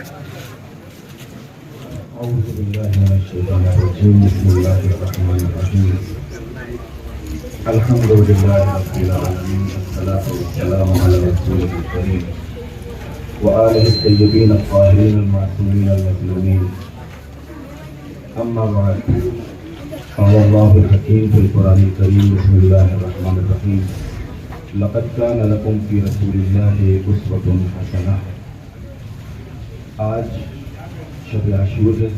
أعوذ بالله من الشيطان الرجيم. بسم الله الرحمن الرحيم. الحمد لله رب العالمين. الصلاة والسلام على رسوله الكريم وآله الطيبين الطاهرين المعصومين المظلومين. أما بعد، قال الله الحكيم في القرآن الكريم. بسم الله الرحمن الرحيم. لقد كان لكم في رسول الله أسوة حسنة. آج شب عاشور ہے.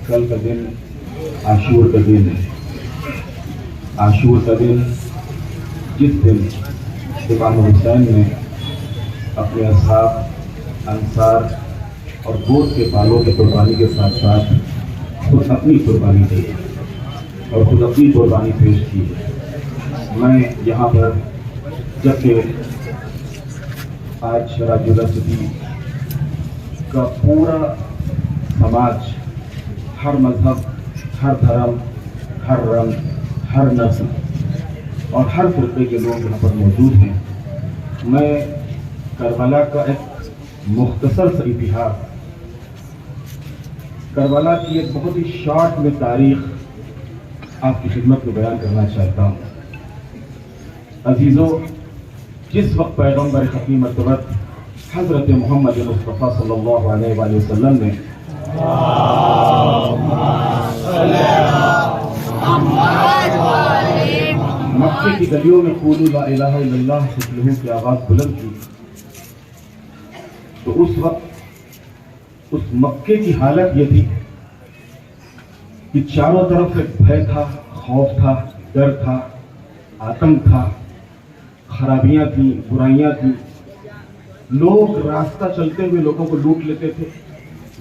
کل کا دن عاشور کا دن ہے. عاشور کا دن جس دن امام حسین نے اپنے اصحاب، انصار اور گود کے بالوں کے قربانی کے ساتھ ساتھ خود اپنی قربانی دی اور خود اپنی قربانی پیش کی. میں یہاں پر جبکہ آج شرح یونیورسٹی کا پورا سماج، ہر مذہب، ہر دھرم، ہر رنگ، ہر نسل اور ہر فرقے کے لوگ یہاں پر موجود ہیں، میں کربلا کا ایک مختصر سا اتہاس، کربلا کی ایک بہت ہی شارٹ میں تاریخ آپ کی خدمت میں بیان کرنا چاہتا ہوں. عزیزو، جس وقت پیغمبر ختم مرتبت حضرت محمد مصطفیٰ صلی اللہ علیہ وآلہ وسلم نے مکے کی گلیوں میں قولوا لا الہ الا اللہ تفلحوا کی آواز بلند کی، تو اس وقت اس مکے کی حالت یہ تھی کہ چاروں طرف ایک بھے تھا، خوف تھا، ڈر تھا، آتنک تھا، خرابیاں تھیں، برائیاں تھیں. لوگ راستہ چلتے ہوئے لوگوں کو لوٹ لیتے تھے،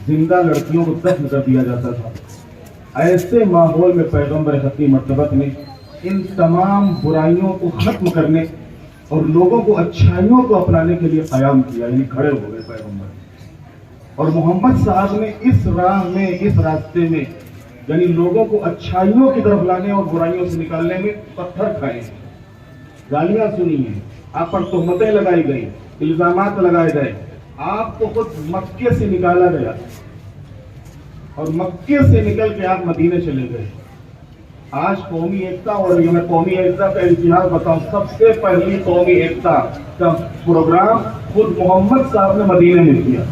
زندہ لڑکیوں کو دفن کر دیا جاتا تھا. ایسے ماحول میں پیغمبر ختم مرتبت نے ان تمام برائیوں کو ختم کرنے اور لوگوں کو اچھائیوں کو اپنانے کے لیے قیام کیا، یعنی کھڑے ہو گئے پیغمبر. اور محمد صاحب نے اس راہ میں، اس راستے میں، یعنی لوگوں کو اچھائیوں کی طرف لانے اور برائیوں سے نکالنے میں پتھر کھائے، گالیاں سنی ہیں، آپ پر تہمتیں لگائی گئی، الزامات لگائے گئے، آپ کو خود مکے سے نکالا گیا اور مکے سے نکل کے آپ مدینے چلے گئے. آج قومی ایکتا، اور یہ میں قومی ایکتا کا اتہاس بتاؤں، سب سے پہلی قومی ایکتا کا پروگرام خود محمد صاحب نے مدینے میں کیا.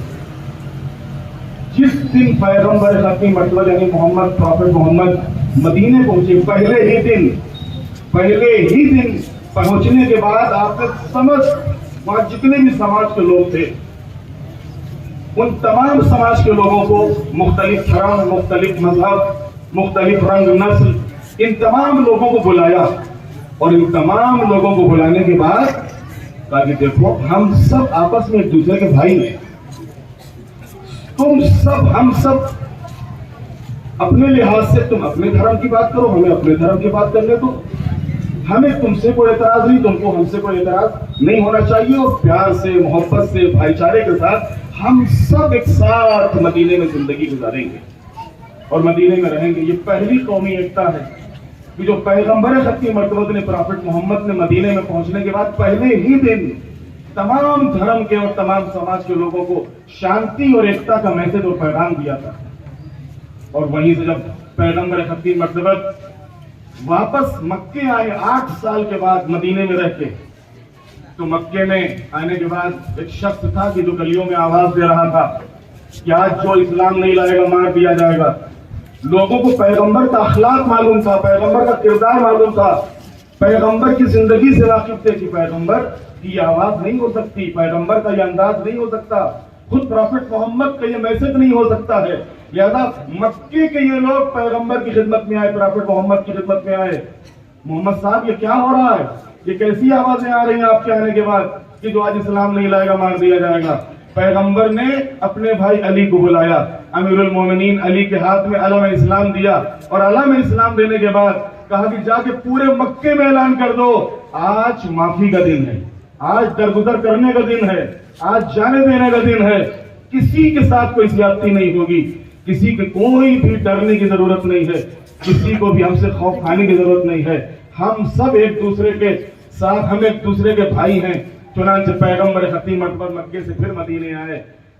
جس دن پیغمبر ختم مرتبہ یعنی محمد پروفٹ محمد مدینے پہنچے، پہلے ہی دن پہنچنے کے بعد آپ نے وہاں جتنے بھی سماج کے لوگ تھے، ان تمام سماج کے لوگوں کو، مختلف دھرم، مختلف مذہب، مختلف رنگ، نسل، ان تمام لوگوں کو بلایا اور ان تمام لوگوں کو بلانے کے بعد کہا کہ دیکھو، ہم سب آپس میں ایک دوسرے کے بھائی ہیں. ہم سب اپنے لحاظ سے، تم اپنے دھرم کی بات کرو، ہمیں اپنے دھرم کی بات کرنے دو. ہمیں تم سے کوئی اعتراض نہیں، تم کو ہم سے کوئی اعتراض نہیں ہونا چاہیے، اور پیار سے، محبت سے، بھائی چارے کے ساتھ ہم سب ایک ساتھ مدینے میں زندگی گزاریں گے اور مدینے میں رہیں گے. یہ پہلی قومی ایکتا ہے کہ جو پیغمبر ختم مرتبہ نے، پروفٹ محمد نے مدینے میں پہنچنے کے بعد پہلے ہی دن تمام دھرم کے اور تمام سماج کے لوگوں کو شانتی اور ایکتا کا میسج اور پیغام دیا تھا. اور وہیں سے جب پیغمبر ختم مرتبہ واپس مکے آئے 8 سال کے بعد مدینے میں رہ کے، تو مکے میں آنے کے بعد ایک شخص تھا کہ جو گلیوں میں آواز دے رہا تھا کہ آج جو اسلام نہیں لائے گا مار دیا جائے گا. لوگوں کو پیغمبر کا اخلاق معلوم تھا، پیغمبر کا کردار معلوم تھا، پیغمبر کی زندگی سے واقف تھے کہ پیغمبر کی یہ آواز نہیں ہو سکتی، پیغمبر کا یہ انداز نہیں ہو سکتا، خود پروفٹ محمد کا یہ میسج نہیں ہو سکتا ہے. لہذا مکے کے یہ لوگ پیغمبر کی خدمت میں آئے، پروفٹ محمد کی خدمت میں آئے. محمد صاحب، یہ کیا ہو رہا ہے؟ یہ کیسی آوازیں آ رہی ہیں آپ کے آنے کے بعد کہ جو آج اسلام نہیں لائے گا مار دیا جائے گا؟ پیغمبر نے اپنے بھائی علی کو بلایا، امیر المومنین علی کے ہاتھ میں علم اسلام دیا، اور علم اسلام دینے کے بعد کہا کہ جا کے پورے مکے میں اعلان کر دو، آج معافی کا دن ہے، آج درگزر کرنے کا دن ہے، آج جانے دینے کا دن ہے. کسی کے ساتھ کوئی زیادتی نہیں ہوگی، کسی کو کوئی بھی ڈرنے کی ضرورت نہیں ہے، کسی کو بھی ہم سے خوف کھانے کی ضرورت نہیں ہے. ہم سب ایک دوسرے کے ساتھ، ہم ایک دوسرے کے بھائی ہیں. چنانچہ پیغمبر ختم مرتبہ مکے سے پھر مدینے آئے.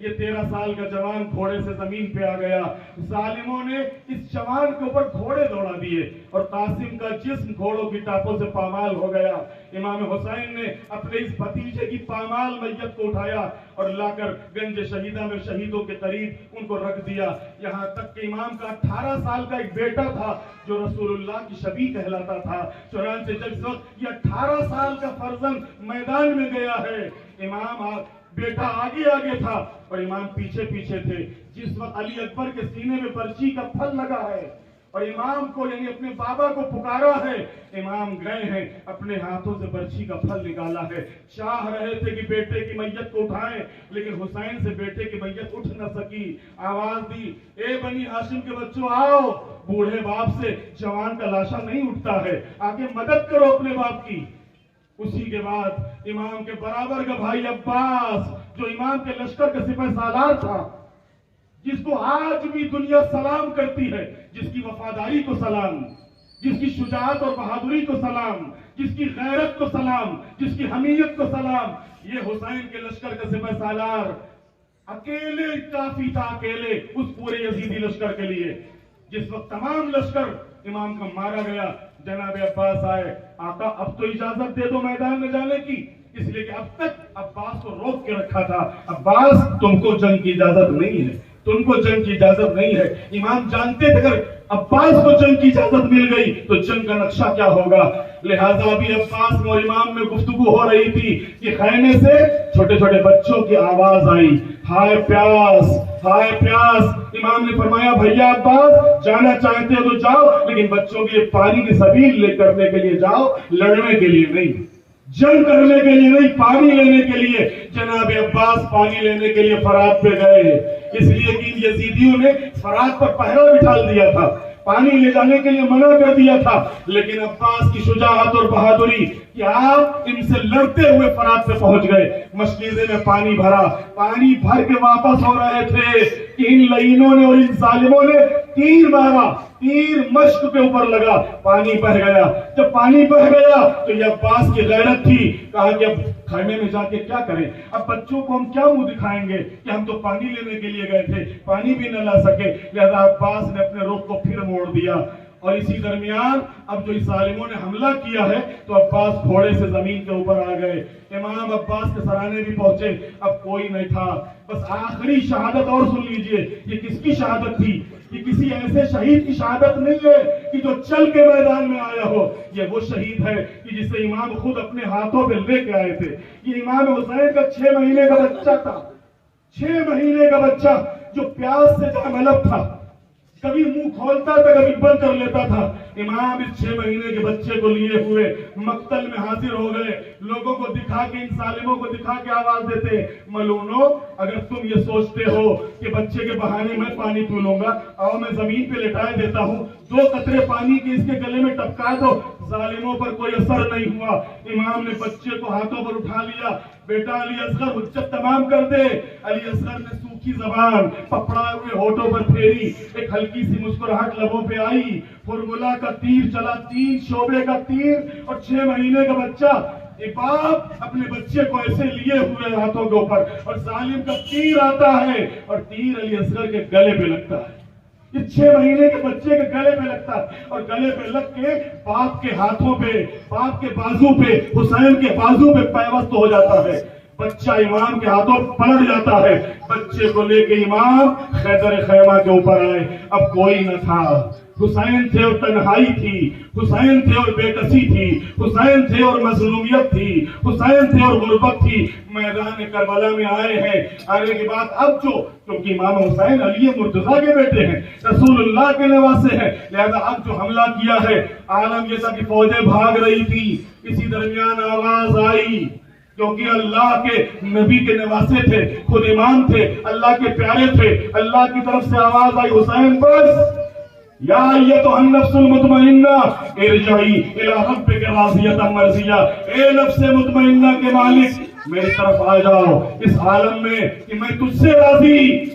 یہ 13 سال کا جوان گھوڑے سے زمین پہ آ گیا. ظالموں نے اس جوان کے اوپر گھوڑے دوڑا دیے اور قاسم کا جسم گھوڑوں کی ٹاپوں سے پامال ہو گیا. امام حسین نے اپنے اس بھتیجے کی پامال میت کو اٹھایا اور لا کر گنج شہیدہ میں شہیدوں کے قریب ان کو رکھ دیا. یہاں تک کہ امام کا 18 سال کا ایک بیٹا تھا جو رسول اللہ کی شبیہ کہلاتا تھا. چنانچہ جس وقت یہ 18 سال کا فرزند میدان میں گیا ہے، امام بیٹا آگے تھا اور امام پیچھے تھے. جس وقت علی اکبر کے سینے میں برچی کا پھل لگا ہے اور امام کو یعنی اپنے بابا کو پکارا ہے، امام گئے ہیں، اپنے ہاتھوں سے برچی کا پھل نکالا ہے. چاہ رہے تھے کہ بیٹے کی میت کو اٹھائیں، لیکن حسین سے بیٹے کی میت اٹھ نہ سکی. آواز دی، اے بنی ہاشم کے بچوں آؤ، بوڑھے باپ سے جوان کا لاشا نہیں اٹھتا ہے، آگے مدد کرو اپنے باپ کی. اسی کے بعد امام کے برابر کا بھائی عباس جو امام کے لشکر کا سپہ سالار تھا، جس کو آج بھی دنیا سلام کرتی ہے، جس کی وفاداری کو سلام، جس کی شجاعت اور بہادری کو سلام، جس کی غیرت کو سلام، جس کی حمیت کو سلام، یہ حسین کے لشکر کا سپہ سالار اکیلے کافی تھا، اکیلے اس پورے یزیدی لشکر کے لیے. جس وقت تمام لشکر امام کا مارا گیا، جناب عباس آئے، آقا اب تو اجازت دے دو میدان میں جانے کی، اس لیے کہ اب تک عباس کو روک کے رکھا تھا. عباس تم کو جنگ کی اجازت نہیں ہے، تم کو جنگ کی اجازت نہیں ہے. امام جانتے تھے اگر عباس کو جنگ کی اجازت مل گئی تو جنگ کا نقشہ کیا ہوگا. لہذا بھی عباس اور امام میں گفتگو ہو رہی تھی کہ خیمے سے چھوٹے چھوٹے بچوں کی آواز آئی، ہائے پیاس، ہائے پیاس. امام نے فرمایا بھیا عباس جانا چاہتے ہو تو جاؤ، لیکن بچوں کے پانی کی سبیل لے کرنے کے لیے جاؤ، لڑنے کے لیے نہیں، جنگ کرنے کے لیے نہیں، پانی لینے کے لیے. جناب عباس پانی لینے کے لیے فرات پہ گئے، اس لیے کہ ان یزیدیوں نے فرات پر پہرا بٹھا دیا تھا، پانی لے جانے کے لیے منع کر دیا تھا. لیکن عباس کی شجاعت اور بہادری کہ آپ ان سے لڑتے ہوئے فرات پہ پہنچ گئے. مشکیزے میں پانی بھرا، پانی بھر کے واپس ہو رہے تھے کہ ان لعینوں نے اور ان ظالموں نے تیر مارا، تیر مشک کے اوپر لگا، پانی بہ گیا. جب پانی بہ گیا تو یہ عباس کی غیرت تھی، کہا کہ اب خیمے میں جا کے کیا کریں، اب بچوں کو ہم کیا منہ دکھائیں گے کہ ہم تو پانی لینے کے لیے گئے تھے، پانی بھی نہ لا سکے. لہذا عباس نے اپنے رخ کو پھر موڑ دیا. اور اسی درمیان اب جو اس ظالموں نے حملہ کیا ہے تو عباس گھوڑے سے زمین کے اوپر آ گئے. امام عباس کے سرانے بھی پہنچے، اب کوئی نہیں تھا. بس آخری شہادت اور سن لیجئے، یہ کس کی شہادت تھی؟ یہ کسی ایسے شہید کی شہادت نہیں ہے کہ جو چل کے میدان میں آیا ہو. یہ وہ شہید ہے کہ جسے امام خود اپنے ہاتھوں پہ لے کے آئے تھے. یہ امام حسین کا 6 مہینے کا بچہ تھا، 6 مہینے کا بچہ جو پیاس سے جام علب تھا، کبھی منہ کھولتا تھا کبھی بند کر لیتا تھا. امام اس 6 مہینے کے بچے کو لیے ہوئے مقتل میں حاضر ہو گئے. لوگوں کو دکھا کے، ان ظالموں کو دکھا کے آواز دیتے، ملونو اگر تم یہ سوچتے ہو کہ بچے کے بہانے میں پانی پی لوں گا، آؤ میں زمین پہ لٹائے دیتا ہوں، 2 قطرے پانی کے اس کے گلے میں ٹپکا دو. ظالموں پر کوئی اثر نہیں ہوا. امام نے بچے کو ہاتھوں پر اٹھا لیا، بیٹا علی اصغر حجت تمام کر دے. علی اصغر نے سوکھی زبان پپڑائے ہوئے ہونٹوں پر پھیری، ایک ہلکی سی مسکراہٹ لبوں پہ آئی. فارمولا کا تیر چلا، 3 شعبے کا تیر، اور 6 مہینے کا بچہ. باپ اپنے بچے کو ایسے لیے ہوئے ہاتھوں کے اوپر، اور ظالم کا تیر آتا ہے اور تیر علی اصغر کے گلے پہ لگتا ہے. یہ 6 مہینے کے بچے کے گلے پہ لگتا ہے اور گلے پہ لگ کے باپ کے ہاتھوں پہ، باپ کے بازو پہ، حسین کے بازو پہ پیوست ہو جاتا ہے. بچہ امام کے ہاتھوں پلٹ جاتا ہے. بچے کو لے کے امام خیبر خیمہ کے اوپر آئے. اب کوئی نہ تھا، حسین تھے اور تنہائی تھی، حسین تھے اور بے کسی تھی، حسین تھے اور مظلومیت تھی، حسین تھے اور غربت تھی. میدان کربلا میں آئے ہیں. آنے کے بعد اب کیونکہ امام حسین علی مرتضیٰ کے بیٹے ہیں، رسول اللہ کے نواسے ہیں، لہذا اب جو حملہ کیا ہے، عالم یہ تھا کہ فوجیں بھاگ رہی تھی. اسی درمیان آواز آئی، کیونکہ اللہ کے نبی کے نواسے تھے، خود امام تھے، اللہ کے پیارے تھے. اللہ کی طرف سے آواز آئی، حسین بس، یا ایتھا النفس المطمئنہ ارجعی الی ربک راضیۃ مرضیہ. اے نفس مطمئنہ کے مالک، میری طرف آ جاؤ اس عالم میں کہ میں تجھ سے راضی